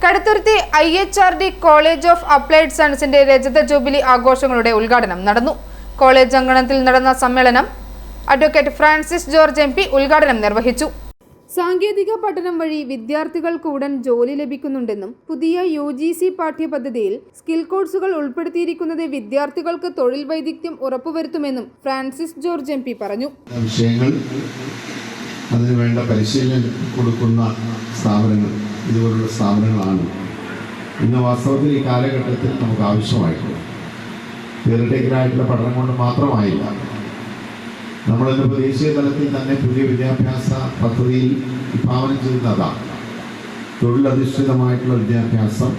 Kaduthuruthy IHRD college of applied സയൻസിന്റെ രജത jubilee ആഘോഷങ്ങളുടെ ഉദ്ഘാടനം നടന്നു. കോളേജ് അങ്കണത്തിൽ നടന്ന സമ്മേളനം അഡ്വക്കേറ്റ് ഫ്രാൻസിസ് ജോർജ് MP ഉദ്ഘാടനം നിർവഹിച്ചു. സാങ്കേതിക പഠനം വഴി വിദ്യാർത്ഥികൾക്ക് ഉടൻ ജോലി ലഭിക്കുന്നുണ്ടെന്നും പുതിയ UGC പാഠ്യപദ്ധതിയിൽ സ്കിൽ കോഴ്സുകൾ ഉൾപ്പെടുത്തിയിരിക്കുന്നത് വിദ്യാർത്ഥികൾക്ക് തൊഴിൽ വൈദഗ്ധ്യം ഉറപ്പുവരുത്തുമെന്നും ഫ്രാൻസിസ് ജോർജ് MP പറഞ്ഞു. അതിനുവേണ്ട പരിശീലനം കൊടുക്കുന്ന സ്ഥാപനങ്ങൾ ഇതുപോലുള്ള സ്ഥാപനങ്ങളാണ് ഇന്ന് വാസ്തവത്തിൽ ഈ കാലഘട്ടത്തിൽ നമുക്ക് ആവശ്യമായിട്ടുള്ളത്. തിയറിറ്റിക്കലായിട്ടുള്ള പഠനം കൊണ്ട് മാത്രമായില്ല. നമ്മളിന്നിപ്പോൾ ദേശീയ തലത്തിൽ തന്നെ പുതിയ വിദ്യാഭ്യാസ പദ്ധതിയിൽ വിഭാവനം ചെയ്യുന്നതാണ് തൊഴിലധിഷ്ഠിതമായിട്ടുള്ള വിദ്യാഭ്യാസം.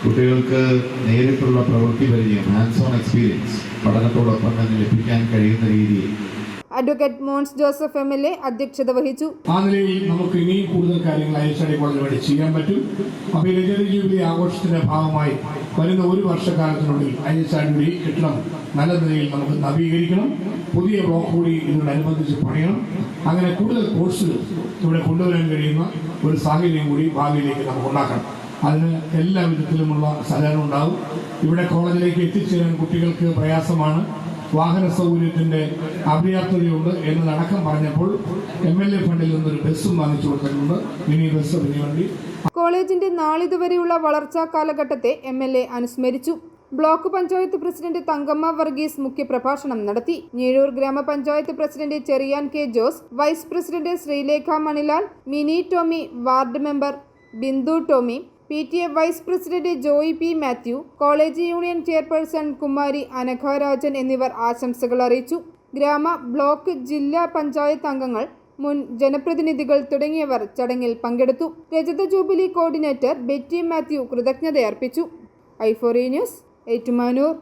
കുട്ടികൾക്ക് നേരിട്ടുള്ള പ്രവൃത്തി പരിചയം, ഹാൻഡ്സ് ഓൺ എക്സ്പീരിയൻസ് പഠനത്തോടൊപ്പം തന്നെ ലഭിക്കാൻ കഴിയുന്ന രീതിയിൽ അഡ്വക്കേറ്റ് മോൻസ് ജോസഫ് MLA അധ്യക്ഷത വഹിച്ചു. ആ നിലയിൽ നമുക്ക് ഇനിയും കൂടുതൽ കാര്യങ്ങൾ IHRD കോളേജിന് വേണ്ടി ചെയ്യാൻ പറ്റും. അപ്പോൾ രജത ജൂബിലി ആഘോഷത്തിന്റെ ഭാഗമായി വരുന്ന ഒരു വർഷക്കാലത്തിനുള്ളിൽ IHRD കെട്ടിടം നല്ല നിലയിൽ നമുക്ക് നവീകരിക്കണം. പുതിയ ബ്ലോക്ക് കൂടി ഇതിനോടനുബന്ധിച്ച് പണിയണം. അങ്ങനെ കൂടുതൽ കോഴ്സുകൾ ഇവിടെ കൊണ്ടുവരാൻ കഴിയുന്ന ഒരു സാഹചര്യം കൂടി ഭാവിയിലേക്ക് നമുക്ക് ഉണ്ടാക്കണം. അതിന് എല്ലാ വിധത്തിലുമുള്ള സഹകരണം ഉണ്ടാവും. ഇവിടെ കോളേജിലേക്ക് എത്തിച്ചേരാൻ കുട്ടികൾക്ക് പ്രയാസമാണ്. വാഹന സൗകര്യത്തിന്റെ അപര്യാപ്തതയുണ്ട് എന്നതടക്കം പറഞ്ഞപ്പോൾ MLA ഫണ്ടിൽ നിന്നൊരു ബസ്സും വാങ്ങിച്ചു കൊടുത്തിട്ടുണ്ട്. മിനി ബസ് അതിനു വേണ്ടി. കോളേജിന്റെ നാളിതുവരെയുള്ള വളർച്ചാ കാലഘട്ടത്തെ MLA അനുസ്മരിച്ചു. ബ്ലോക്ക് പഞ്ചായത്ത് പ്രസിഡന്റ് തങ്കമ്മ വർഗീസ് മുഖ്യപ്രഭാഷണം നടത്തി. ഞീഴൂർ ഗ്രാമപഞ്ചായത്ത് president Cheriyan K. Jose, vice president Sreelekha Manilal, Mini Tomy, ward member Bindu Tomy, PTA vice president Joy P. Mathew, college union chairperson Kumari Anagha Rajan എന്നിവർ ആശംസകൾ അറിയിച്ചു. ഗ്രാമ, ബ്ലോക്ക്, ജില്ലാ പഞ്ചായത്ത് അംഗങ്ങൾ, മുൻ ജനപ്രതിനിധികൾ തുടങ്ങിയവർ ചടങ്ങിൽ പങ്കെടുത്തു. രജത ജൂബിലി കോർഡിനേറ്റർ ബെറ്റി മാത്യു കൃതജ്ഞതയർപ്പിച്ചു. I4E news, Ettumanoor.